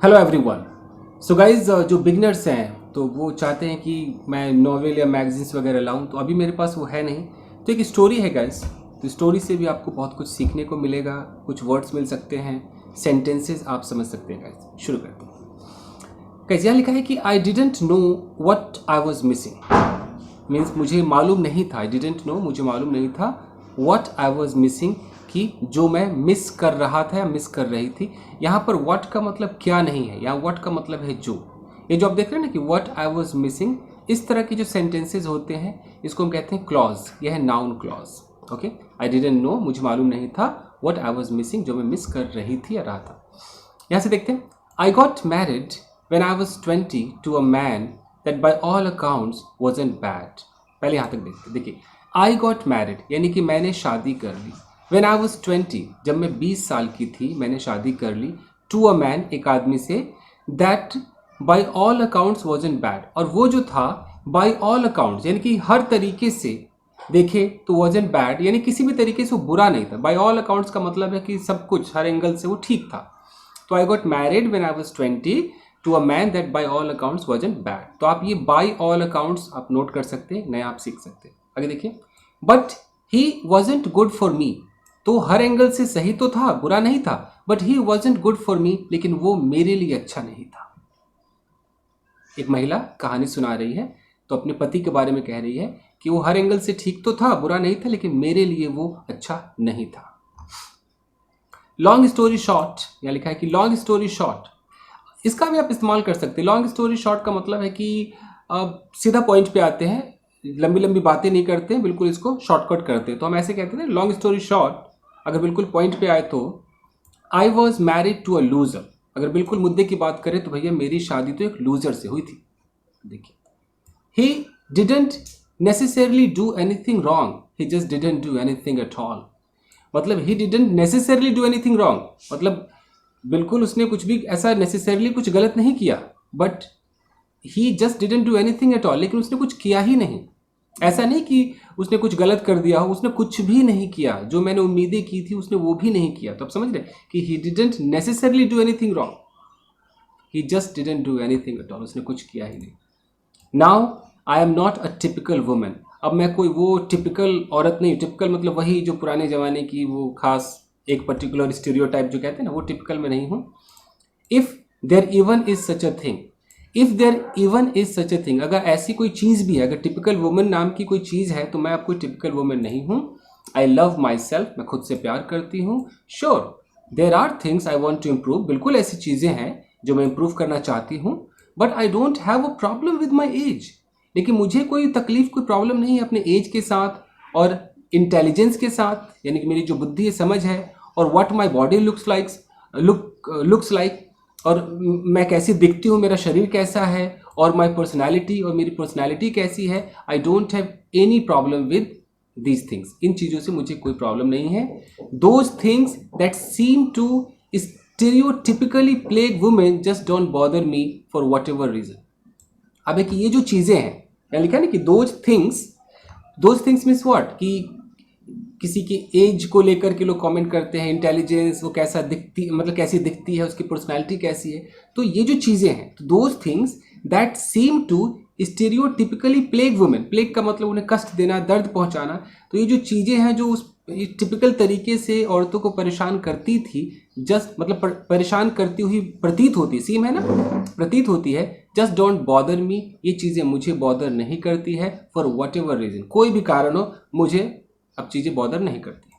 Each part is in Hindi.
Hello everyone. सो गाइज जो बिगनर्स हैं तो वो चाहते हैं कि मैं नॉवेल या मैगजीन्स वगैरह लाऊं, तो अभी मेरे पास वो है नहीं। तो एक स्टोरी है गाइज, तो स्टोरी से भी आपको बहुत कुछ सीखने को मिलेगा, कुछ वर्ड्स मिल सकते हैं, सेंटेंसेस आप समझ सकते हैं। गाइज शुरू करते हैं। गाइज यहाँ लिखा है कि I didn't know what I was missing. Means मुझे मालूम नहीं था, आई डिडेंट नो मुझे मालूम नहीं था, व्हाट आई वॉज मिसिंग कि जो मैं मिस कर रहा था या मिस कर रही थी। यहाँ पर व्हाट का मतलब क्या नहीं है, यहाँ व्हाट का मतलब है जो। ये जो आप देख रहे हैं ना कि व्हाट आई वॉज मिसिंग, इस तरह के जो सेंटेंसेज होते हैं इसको हम कहते हैं क्लॉज। यह है noun clause. Okay, I didn't know मुझे मालूम नहीं था, व्हाट आई वॉज मिसिंग जो मैं मिस कर रही थी या रहा था। यहाँ से देखते हैं, I got married when I was 20 to a man that by all accounts wasn't bad. पहले यहाँ तक देखिए, आई गॉट मैरिड यानी कि मैंने शादी कर ली। When I was 20, जब मैं 20 साल की थी मैंने शादी कर ली। टू अ मैन, एक आदमी से, that by all accounts wasn't bad, और वो जो था बाई ऑल अकाउंट्स यानी कि हर तरीके से देखे तो वॉजंट बैड यानी किसी भी तरीके से वो बुरा नहीं था। बाई ऑल अकाउंट्स का मतलब है कि सब कुछ हर एंगल से वो ठीक था। तो I got married when I was 20 to a man that by all accounts wasn't bad. तो आप ये बाई ऑल अकाउंट्स आप नोट कर सकते हैं, नया आप सीख सकते हैं। आगे देखिए, but he wasn't good for me. तो हर एंगल से सही तो था, बुरा नहीं था, but he wasn't good for me, लेकिन वो मेरे लिए अच्छा नहीं था। एक महिला कहानी सुना रही है, तो अपने पति के बारे में कह रही है कि वो हर एंगल से ठीक तो था, बुरा नहीं था, लेकिन मेरे लिए वो अच्छा नहीं था। लॉन्ग स्टोरी शॉर्ट, यहाँ लिखा है कि लॉन्ग स्टोरी शॉर्ट, इसका भी आप इस्तेमाल कर सकते हैं। लॉन्ग स्टोरी शॉर्ट का मतलब है कि सीधा पॉइंट पे आते हैं, लंबी लंबी बातें नहीं करते हैं, बिल्कुल इसको शॉर्टकट करते हैं। तो हम ऐसे कहते हैं लॉन्ग स्टोरी शॉर्ट। अगर बिल्कुल पॉइंट पे आए तो I was married to a loser. अगर बिल्कुल मुद्दे की बात करें तो भैया मेरी शादी तो एक लूजर से हुई थी। देखिए, he didn't necessarily do anything wrong, he just didn't do anything at all. मतलब he didn't necessarily do anything wrong, मतलब बिल्कुल उसने कुछ भी ऐसा नेसेसरली कुछ गलत नहीं किया, but he just didn't do anything at all, लेकिन उसने कुछ किया ही नहीं। ऐसा नहीं कि उसने कुछ गलत कर दिया हो, उसने कुछ भी नहीं किया, जो मैंने उम्मीदें की थी उसने वो भी नहीं किया। तो आप समझ रहे कि ही didn't necessarily do anything wrong, he just didn't do anything at all, उसने कुछ किया ही नहीं। Now I am not a typical women. अब मैं कोई वो टिपिकल औरत नहीं। टिपिकल मतलब वही जो पुराने ज़माने की वो खास एक पर्टिकुलर स्टीरियोटाइप जो कहते हैं ना, वो टिपिकल में नहीं हूँ। If there even is such a thing, if there even is such a thing, अगर ऐसी कोई चीज़ भी है, अगर टिपिकल वुमन नाम की कोई चीज़ है तो मैं अब कोई टिपिकल वुमन नहीं हूँ। आई लव माई सेल्फ, मैं खुद से प्यार करती हूँ। Sure there are things I want to improve, बिल्कुल ऐसी चीज़ें हैं जो मैं इम्प्रूव करना चाहती हूँ। But I don't have a problem with my age, लेकिन मुझे कोई तकलीफ, कोई प्रॉब्लम नहीं है अपने एज के साथ और इंटेलिजेंस के साथ, यानी कि मेरी जो बुद्धि है, समझ है, और what my body looks like, और मैं कैसी दिखती हूँ, मेरा शरीर कैसा है, और माई पर्सनैलिटी, और मेरी पर्सनैलिटी कैसी है। I don't have any problem with these things, इन चीज़ों से मुझे कोई प्रॉब्लम नहीं है। Those things that seem to stereotypically plague women just don't bother me for whatever reason. अब एक ये जो चीज़ें हैं, यहाँ लिखा है ना कि दोज थिंग्स मीन्स व्हाट, कि किसी की एज को लेकर के लोग कमेंट करते हैं, इंटेलिजेंस, वो कैसा दिखती, मतलब कैसी दिखती है, उसकी पर्सनालिटी कैसी है। तो ये जो चीज़ें हैं, तो those things that seem to stereotypically plague women, plague का मतलब उन्हें कष्ट देना, दर्द पहुंचाना। तो ये जो चीज़ें हैं जो उस टिपिकल तरीके से औरतों को परेशान करती थी, जस्ट मतलब परेशान करती हुई प्रतीत होती, सीम है ना, प्रतीत होती है, जस्ट डोंट बॉदर मी, ये चीज़ें मुझे बॉदर नहीं करती है फॉर वट एवर रीजन, कोई भी कारण हो मुझे अब चीज़ें बॉदर नहीं करती।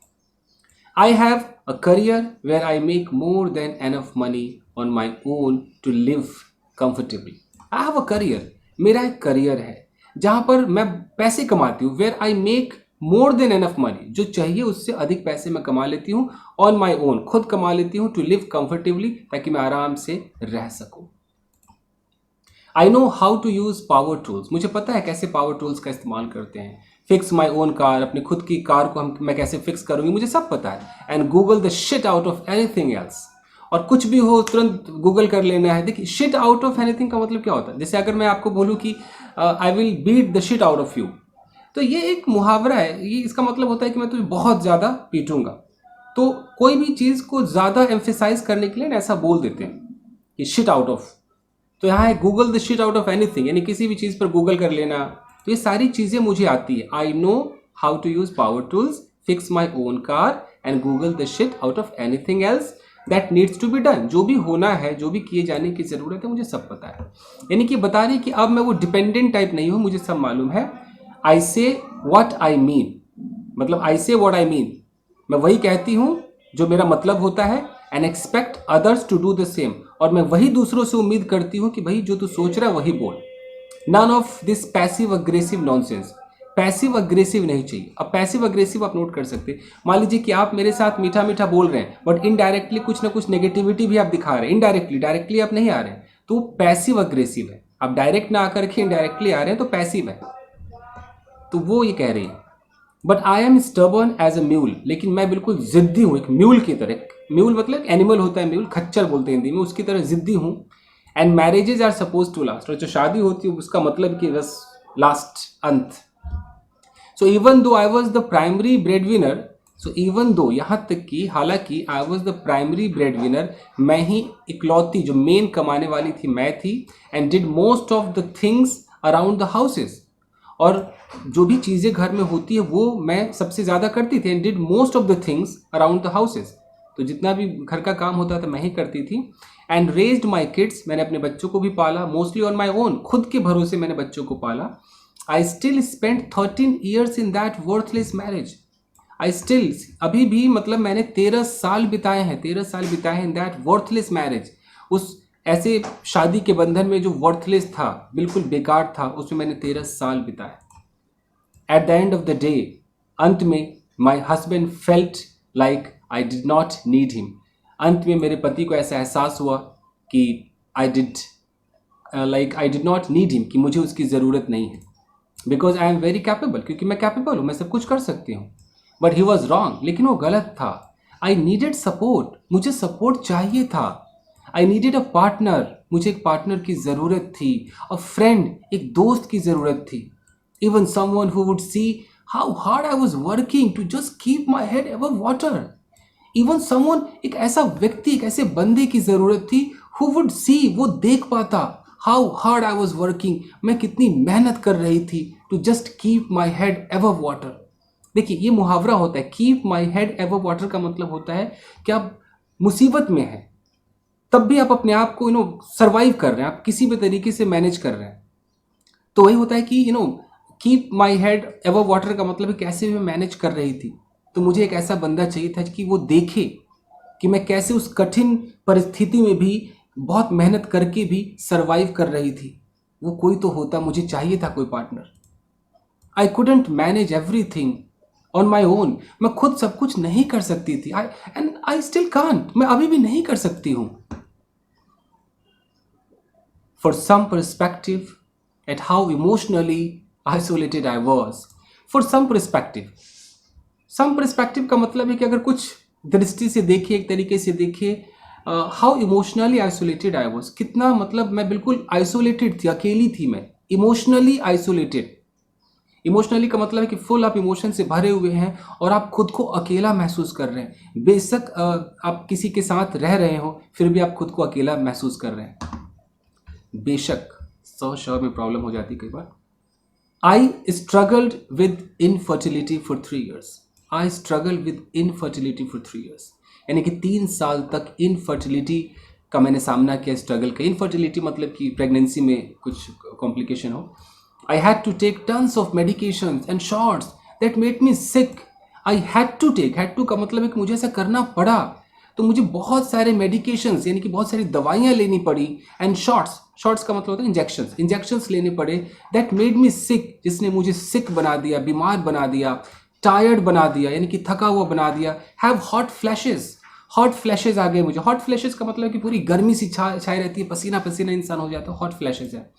I have a career where I make more than enough money on my own to live comfortably. I have a career, मेरा एक करियर है जहाँ पर मैं पैसे कमाती हूँ। Where I make more than enough money, जो चाहिए उससे अधिक पैसे मैं कमा लेती हूँ। ऑन माई ओन, खुद कमा लेती हूँ। टू लिव कंफर्टेबली, ताकि मैं आराम से रह सकूँ। I know how to use power tools, मुझे पता है कैसे पावर टूल्स का इस्तेमाल करते हैं। फिक्स माई ओन कार, अपनी खुद की कार को मैं कैसे फिक्स करूँगी, मुझे सब पता है। And google the shit out of anything else, और कुछ भी हो तुरंत गूगल कर लेना है। देखिए, शिट आउट ऑफ एनीथिंग का मतलब क्या होता है। जैसे अगर मैं आपको बोलूँ कि I will beat the shit out of you, तो ये एक मुहावरा है। ये इसका मतलब होता है कि मैं तुझे बहुत ज़्यादा पीटूंगा। तो कोई भी चीज़ को ज़्यादा एम्फेसाइज करने के लिए ना ऐसा बोल देते हैं। कि शिट आउट ऑफ, तो यहाँ है Google the shit out of anything, यानी किसी भी चीज़ पर गूगल कर लेना। तो ये सारी चीज़ें मुझे आती है। I know how to use power tools, fix my own car and google the shit out of anything else that needs to be done. जो भी होना है, जो भी किए जाने की ज़रूरत है, मुझे सब पता है। यानी कि बता रही कि अब मैं वो डिपेंडेंट टाइप नहीं हूँ, मुझे सब मालूम है। आई से वट आई मीन, मतलब आई से वट आई मीन, मैं वही कहती हूँ जो मेरा मतलब होता है, and expect others to do the same, और मैं वही दूसरों से उम्मीद करती हूँ कि भाई जो तू सोच रहा है वही बोल। None of this passive aggressive nonsense. Passive aggressive नहीं चाहिए। अब पैसिव अग्रेसिव आप नोट कर सकते हैं, मान लीजिए कि आप मेरे साथ मीठा मीठा बोल रहे हैं बट इनडायरेक्टली कुछ ना कुछ नेगेटिविटी भी आप दिखा रहे हैं, इनडायरेक्टली, डायरेक्टली आप नहीं आ रहे हैं, तो पैसिव अग्रेसिव है। आप डायरेक्ट ना आकर के इनडायरेक्टली आ रहे हैं तो पैसिव है। तो वो ये कह रही है, but I am stubborn as a mule, लेकिन मैं बिल्कुल जिद्दी हूँ, एक म्यूल की तरह। म्यूल मतलब एनिमल होता है, म्यूल खच्चर बोलते हैं हिंदी में, उसकी तरह जिद्दी हूँ। And marriages are supposed to last, और जो शादी होती है उसका मतलब कि बस लास्ट, अंत। So even though I was the primary bread winner, so even though, यहाँ तक कि हालांकि I was the primary bread winner, मैं ही इकलौती जो मेन कमाने वाली थी मैं थी, and did most of the things around the houses, और जो भी चीज़ें घर में होती है वो मैं सबसे ज़्यादा करती थी, and did most of the things around the houses, तो जितना भी घर का काम होता था मैं ही करती थी। एंड रेज्ड माई किड्स, मैंने अपने बच्चों को भी पाला, मोस्टली ऑन माई ओन, खुद के भरोसे मैंने बच्चों को पाला। I still spend 13 years in that worthless marriage, I still, अभी भी मतलब मैंने 13 साल बिताए हैं, 13 साल बिताए हैं इन दैट वर्थलेस मैरिज, उस ऐसे शादी के बंधन में जो वर्थलेस था, बिल्कुल बेकार था, उसमें मैंने 13 साल बिताए। Eight the end of the day, अंत में, my husband felt like I did not need him, अंत में मेरे पति को ऐसा एहसास हुआ कि I did not need him, कि मुझे उसकी ज़रूरत नहीं है, because I am very capable, क्योंकि मैं कैपेबल हूँ, मैं सब कुछ कर सकती हूँ। बट ही वॉज रॉन्ग, लेकिन वो गलत था। आई नीडेड सपोर्ट, मुझे सपोर्ट चाहिए था। आई नीडेड अ पार्टनर, मुझे एक पार्टनर की ज़रूरत थी। अ फ्रेंड, एक दोस्त की ज़रूरत थी। Even someone who would see how hard I was working to just keep my head above water. Even someone, एक ऐसा व्यक्ति, एक ऐसे बंदे की ज़रूरत थी, हु वुड सी, वो देख पाता, how hard I was working, मैं कितनी मेहनत कर रही थी, to just keep my head above water. देखिए ये मुहावरा होता है, keep my head above water का मतलब होता है कि आप मुसीबत में हैं तब भी आप अपने आप को सर्वाइव कर रहे हैं, आप किसी भी तरीके से मैनेज कर रहे हैं। तो वही होता है कि keep my head above water का मतलब है कैसे भी मैं मैनेज कर रही थी। तो मुझे एक ऐसा बंदा चाहिए था कि वो देखे कि मैं कैसे उस कठिन परिस्थिति में भी बहुत मेहनत करके भी सर्वाइव कर रही थी। वो कोई तो होता, मुझे चाहिए था कोई partner. I couldn't manage everything on my own, मैं खुद सब कुछ नहीं कर सकती थी। एंड आई स्टिल कांट, मैं अभी भी नहीं कर सकती हूँ। For some perspective at how emotionally isolated I was, for some perspective का मतलब है कि अगर कुछ दृष्टि से देखिए, एक तरीके से देखिए, how emotionally isolated I was, कितना मतलब मैं बिल्कुल आइसोलेटेड थी, अकेली थी मैं, इमोशनली आइसोलेटेड। इमोशनली का मतलब है कि फुल आप इमोशन से भरे हुए हैं और आप खुद को अकेला महसूस कर रहे हैं। बेशक आप किसी के साथ रह रहे हो फिर भी आप खुद को अकेला महसूस कर रहे हैं। बेशक श में प्रॉब्लम हो जाती कई बार। I struggled with infertility for 3 years, I struggle with infertility for 3 years, यानी कि 3 साल तक इनफर्टिलिटी का मैंने सामना किया, स्ट्रगल का। इनफर्टिलिटी मतलब कि प्रेगनेंसी में कुछ कॉम्प्लिकेशन हो। I had to take tons of medications and shots that made me sick. I had to का मतलब है कि मुझे ऐसा करना पड़ा, तो मुझे बहुत सारे मेडिकेशंस यानी कि बहुत सारी दवाइयाँ लेनी पड़ी, एंड शॉट्स का मतलब होता है इंजेक्शंस लेने पड़े, दैट मेड मी सिक, जिसने मुझे सिक बना दिया, बीमार बना दिया, टायर्ड बना दिया यानी कि थका हुआ बना दिया। हैव हॉट फ्लैशेज आ गए मुझे। हॉट फ्लैशेज का मतलब कि पूरी गर्मी सी छाई रहती है, पसीना पसीना इंसान हो जाता है, हॉट फ्लैशेज है।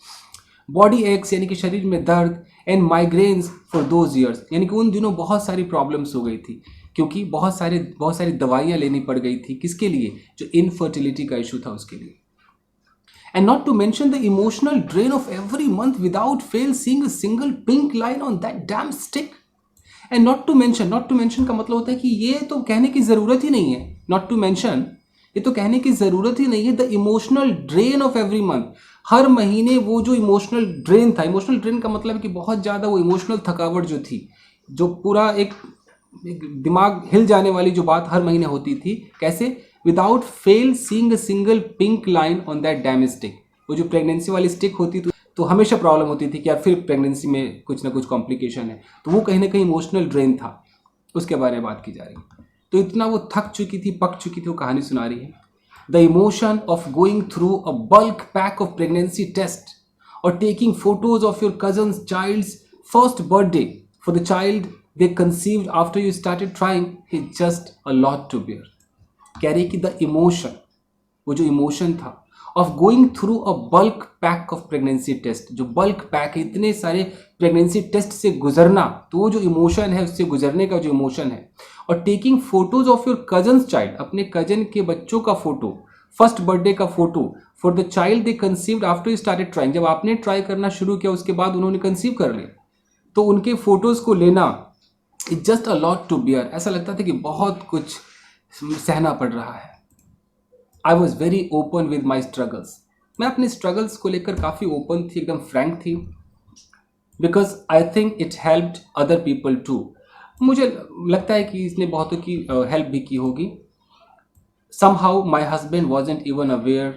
बॉडी एक्स यानी कि शरीर में दर्द, and migraines for those years, यानी कि उन दिनों बहुत सारी प्रॉब्लम्स हो गई थी क्योंकि बहुत सारी दवाइयाँ लेनी पड़ गई थी। किसके लिए? जो इनफर्टिलिटी का इशू था उसके लिए। And not to mention the emotional drain of every month without fail seeing a single pink line on that damn stick. And not to mention का मतलब होता है कि ये तो कहने की ज़रूरत ही नहीं है। नॉट टू मेंशन ये तो कहने की ज़रूरत ही नहीं है। The emotional drain of every month, हर महीने वो जो इमोशनल ड्रेन था, इमोशनल ड्रेन का मतलब है कि बहुत ज़्यादा वो इमोशनल थकावट जो थी, जो पूरा एक दिमाग हिल जाने वाली जो बात हर महीने होती थी, कैसे? Without fail seeing a single pink line on that damn stick. वो जो प्रेगनेंसी वाली स्टिक होती तो हमेशा प्रॉब्लम होती थी कि यार फिर प्रेगनेंसी में कुछ ना कुछ कॉम्प्लिकेशन है, तो वो कहीं ना कहीं इमोशनल ड्रेन था, उसके बारे में बात की जा रही है। तो इतना वो थक चुकी थी, पक चुकी थी, वो कहानी सुना रही है। The emotion of going through a bulk pack of pregnancy test और taking photos of your cousin's child's first birthday for the child they conceived after you started trying is just a lot to bear। कह रही कि द इमोशन, वो जो इमोशन था of going through a bulk pack of pregnancy test, जो बल्क पैक है इतने सारे प्रेगनेंसी टेस्ट से गुजरना, तो वो जो इमोशन है, उससे गुजरने का जो इमोशन है, और taking photos of your cousins child, अपने कजन के बच्चों का फोटो, फर्स्ट बर्थडे का photo for the child they conceived after you started trying, जब आपने ट्राई करना शुरू किया उसके बाद उन्होंने कंसीव कर लिया, तो उनके फोटोज को लेना it's just a lot to bear. ऐसा लगता था कि बहुत कुछ सहना पड़ रहा है। I was very open with my struggles, मैं अपने स्ट्रगल्स को लेकर काफ़ी ओपन थी, एकदम फ्रैंक थी, because I think it helped other people too. मुझे लगता है कि इसने बहुतों की हेल्प भी की होगी। somehow my husband wasn't even aware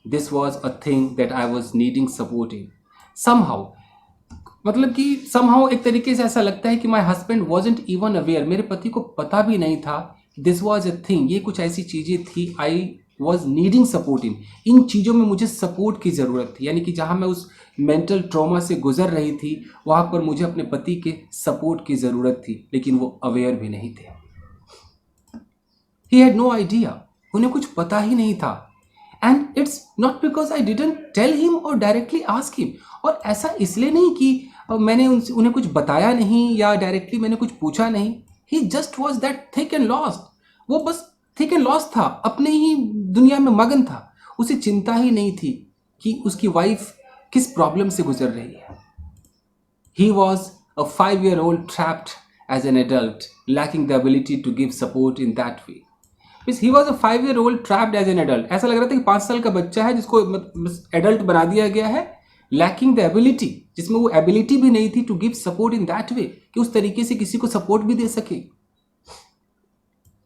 this was a thing that I was needing support in। somehow मतलब कि somehow एक तरीके से ऐसा लगता है कि my husband wasn't even aware, मेरे पति को पता भी नहीं था this was a thing, ये कुछ ऐसी चीज़ें थी, I was needing support in, इन चीज़ों में मुझे सपोर्ट की ज़रूरत थी। यानी कि जहाँ मैं उस मेंटल ट्रॉमा से गुजर रही थी वहाँ पर मुझे अपने पति के सपोर्ट की ज़रूरत थी, लेकिन वो अवेयर भी नहीं थे। He had no idea, उन्हें कुछ पता ही नहीं था। And it's not because I didn't tell him or directly ask him, और ऐसा इसलिए नहीं कि मैंने उन्हें कुछ बताया नहीं या डायरेक्टली मैंने कुछ पूछा नहीं। He just was that thick and lost, वो बस थिक एंड लॉस्ट था, अपने ही दुनिया में मगन था, उसे चिंता ही नहीं थी कि उसकी वाइफ किस प्रॉब्लम से गुजर रही है। He was a 5-year-old trapped as an adult, lacking the ability to give support in that way। He was a 5-year-old trapped as an adult, ऐसा लग रहा था कि 5 साल का बच्चा है जिसको एडल्ट बना दिया गया है, लैकिंग द एबिलिटी, जिसमें वो एबिलिटी भी नहीं थी to give support in that way, कि उस तरीके से किसी को सपोर्ट भी दे सके।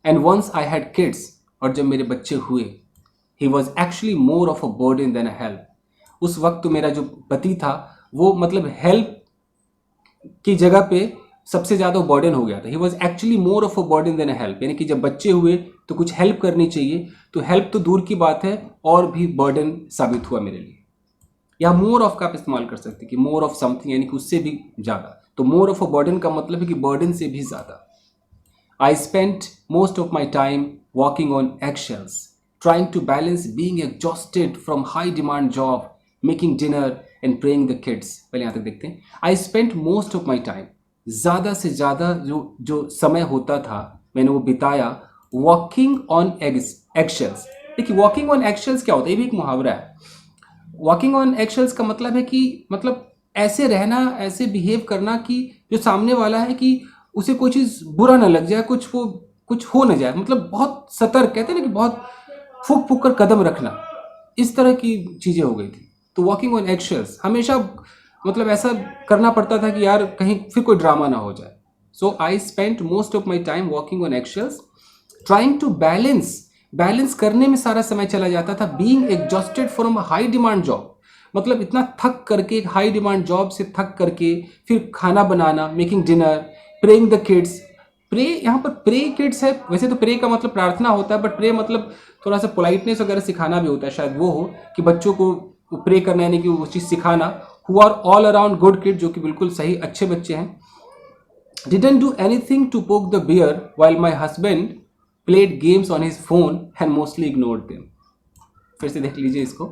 And once I had kids, और जब मेरे बच्चे हुए, he was actually more of a burden than a help. उस वक्त तो मेरा जो पति था वो मतलब हेल्प की जगह पे सबसे ज़्यादा बर्डन हो गया था। He was actually more of a burden than a help, यानी कि जब बच्चे हुए तो कुछ हेल्प करनी चाहिए, तो हेल्प तो दूर की बात है और भी बर्डन साबित हुआ मेरे लिए। या मोर ऑफ का आप इस्तेमाल कर सकते हैं कि मोर ऑफ समथिंग, यानी कि उससे भी ज़्यादा। तो मोर ऑफ अ बर्डन का मतलब है कि बर्डन से भी ज़्यादा। आई spent most of my time walking on eggshells, trying to balance being exhausted from high demand job, making dinner and praying the kids। पहले यहाँ तक देखते हैं। आई spent most of my time, ज़्यादा से ज़्यादा जो समय होता था मैंने वो बिताया वॉकिंग ऑन eggshells। देखिए वॉकिंग ऑन eggshells क्या होता है, ये भी एक मुहावरा है। वॉकिंग ऑन eggshells का मतलब है कि मतलब ऐसे रहना, ऐसे बिहेव करना कि जो सामने वाला है कि उसे कोई चीज़ बुरा ना लग जाए, कुछ हो ना जाए, मतलब बहुत सतर्क, कहते हैं ना कि बहुत फूक फूक कर कदम रखना, इस तरह की चीज़ें हो गई थी। तो वॉकिंग ऑन eggshells हमेशा मतलब ऐसा करना पड़ता था कि यार कहीं फिर कोई ड्रामा ना हो जाए। So I spent most of my time walking on eggshells, trying to balance करने में सारा समय चला जाता था। Being exhausted from a high demand job, मतलब इतना थक करके, एक हाई डिमांड जॉब से थक करके फिर खाना बनाना, making dinner, praying the kids. Pray, यहाँ पर प्रे किड्स है, वैसे तो प्रे का मतलब प्रार्थना होता है, बट प्रे मतलब थोड़ा सा पोलाइटनेस वगैरह सिखाना भी होता है, शायद वो हो कि बच्चों को प्रे करना, यानी कि वो चीज़ सिखाना। Who are all around good kid, जो कि बिल्कुल सही अच्छे बच्चे हैं। Didn't do anything to poke the bear while my husband played games on his phone and mostly ignored them. फिर से देख लीजिए इसको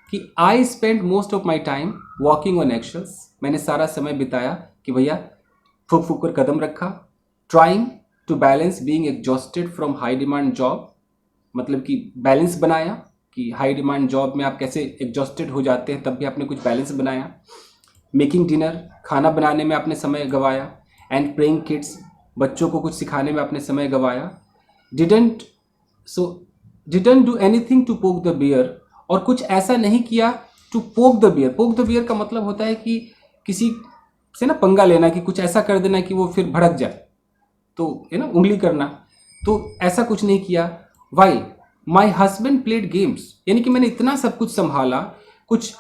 कि I spend most of my time walking on eggshells, मैंने सारा समय बिताया कि भैया फूक फूक कर कदम रखा। Trying to balance being exhausted from high demand job, मतलब कि बैलेंस बनाया कि हाई डिमांड जॉब में आप कैसे एग्जॉस्टेड हो जाते हैं, तब भी आपने कुछ बैलेंस बनाया। मेकिंग डिनर, खाना बनाने में आपने समय गंवाया। एंड प्रेइंग किड्स, बच्चों को कुछ सिखाने में आपने समय गंवाया। Didn't so didn't do anything to poke the bear, और कुछ ऐसा नहीं किया to poke the bear. Poke the bear का मतलब होता है कि किसी से ना पंगा लेना, कि कुछ ऐसा कर देना कि वो फिर भड़क जाए, तो है ना उंगली करना, तो ऐसा कुछ नहीं किया। While my husband played games, यानी कि मैंने इतना सब कुछ संभाला, कुछ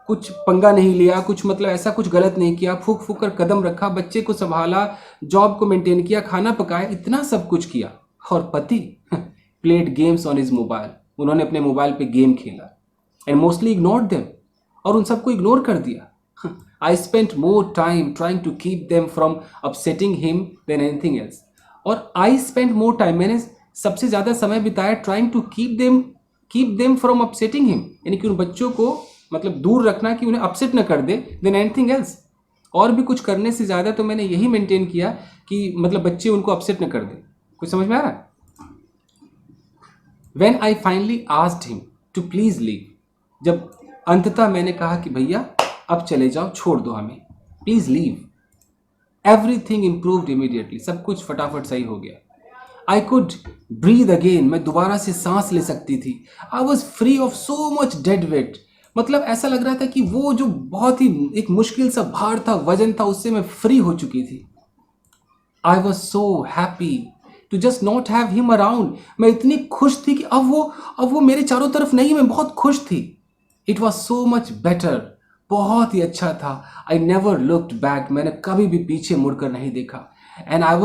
कुछ पंगा नहीं लिया, कुछ मतलब ऐसा कुछ गलत नहीं किया, फूक फूक कर कदम रखा, बच्चे को संभाला, जॉब को मेंटेन किया, खाना पकाया, इतना सब कुछ किया। और पति played games on his mobile, उन्होंने अपने मोबाइल पे गेम खेला, एंड मोस्टली इग्नोर्ड देम, और उन सबको इग्नोर कर दिया। I spent more time trying to keep them from upsetting him than anything else, और आई स्पेंट मोर टाइम, मैंने सबसे ज़्यादा समय बिताया trying to keep them from upsetting him, यानी कि उन बच्चों को मतलब दूर रखना कि उन्हें अपसेट न कर दे, देन एनीथिंग एल्स, और भी कुछ करने से ज़्यादा तो मैंने यही मेंटेन किया कि मतलब बच्चे उनको अपसेट न कर दे। कुछ समझ में आ रहा है? When I finally asked him to please leave, जब अंततः मैंने कहा कि भैया अब चले जाओ, छोड़ दो हमें, please leave, everything improved immediately, सब कुछ फटाफट सही हो गया। आई कुड ब्रीद अगेन, मैं दोबारा से सांस ले सकती थी। I was free of so much dead weight, मतलब ऐसा लग रहा था कि वो जो बहुत ही एक मुश्किल सा भार था, वजन था, उससे मैं फ्री हो चुकी थी। I was so happy to just not have him around, मैं इतनी खुश थी कि अब वो मेरे चारों तरफ नहीं, मैं बहुत खुश थी। It was so much better, बहुत ही अच्छा था। आई नेवर लुक्ड बैक, मैंने कभी भी पीछे मुड़कर नहीं देखा। And I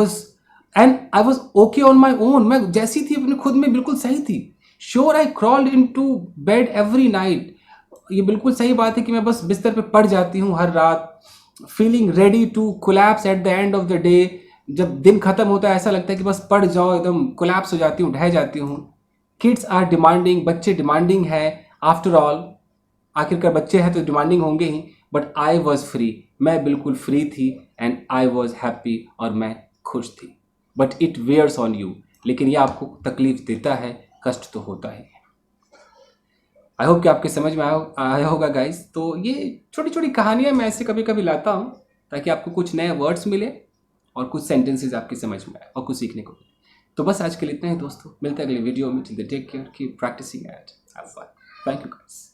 was okay on my own, मैं जैसी थी अपने खुद में बिल्कुल सही थी। Sure I crawled into bed every night, ये बिल्कुल सही बात है कि मैं बस बिस्तर पे पड़ जाती हूँ हर रात। Feeling ready to collapse at the end of the day, जब दिन खत्म होता है ऐसा लगता है कि बस पड़ जाओ, एकदम कोलैप्स हो जाती हूँ, ढह जाती हूँ। किड्स आर डिमांडिंग, बच्चे डिमांडिंग है, आफ्टर ऑल आखिरकार बच्चे हैं तो डिमांडिंग होंगे ही, बट आई वॉज फ्री, मैं बिल्कुल फ्री थी, एंड आई वॉज हैप्पी, और मैं खुश थी। But it wears on you, लेकिन ये आपको तकलीफ देता है, कष्ट तो होता है। आई होप कि आपके समझ में आया होगा गाइस। तो ये छोटी छोटी कहानियाँ मैं ऐसे कभी कभी लाता हूँ ताकि आपको कुछ नए वर्ड्स मिले और कुछ सेंटेंसेस आपकी समझ में आए और कुछ सीखने को मिले। तो बस आज के लिए इतना ही दोस्तों, मिलते हैं अगले वीडियो में। Take care, keep practising and have fun. Thank you guys.